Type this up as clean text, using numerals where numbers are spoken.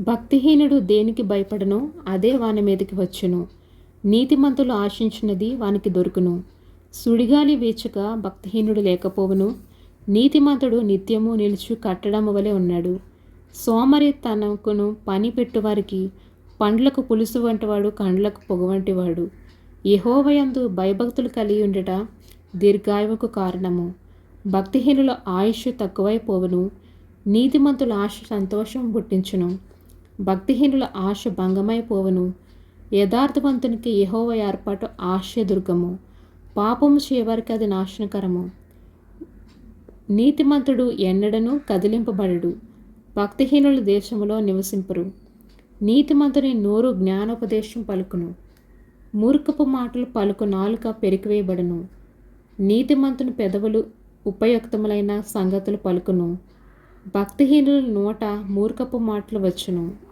భక్తిహీనుడు దేనికి భయపడనో అదే వాని మీదకి వచ్చును. నీతిమంతులు ఆశించినది వానికి దొరుకును. సుడిగాలి వీచక భక్తిహీనుడు లేకపోవును. నీతిమంతుడు నిత్యము నిలుచు కట్టడము వలె ఉన్నాడు. సోమరి తనకును పని పెట్టువారికి పండ్లకు పులుసు వంటివాడు, కండ్లకు పొగ వంటివాడు. యెహోవాయందు భయభక్తులు కలిగి ఉండట దీర్ఘాయువుకు కారణము. భక్తిహీనుల ఆయుష్ తక్కువైపోవును. నీతిమంతుల ఆశ సంతోషం పుట్టించును. భక్తిహీనుల ఆశ భంగమైపోవును. యథార్థవంతునికి యెహోవా ఏర్పాటు ఆశ్రయదుర్గము. పాపము చేయవారికి అది నాశనకరము. నీతిమంతుడు ఎన్నడను కదిలింపబడడు. భక్తిహీనుల దేశములో నివసింపరు. నీతిమంతుని నోరు జ్ఞానోపదేశం పలుకును. మూర్ఖపు మాటలు పలుకు నాలుక పెరికివేయబడును. నీతిమంతుని పెదవులు ఉపయుక్తములైన సంగతులు పలుకును. భక్తిహీనుల నోట మూర్ఖపు మాటలు వచ్చును.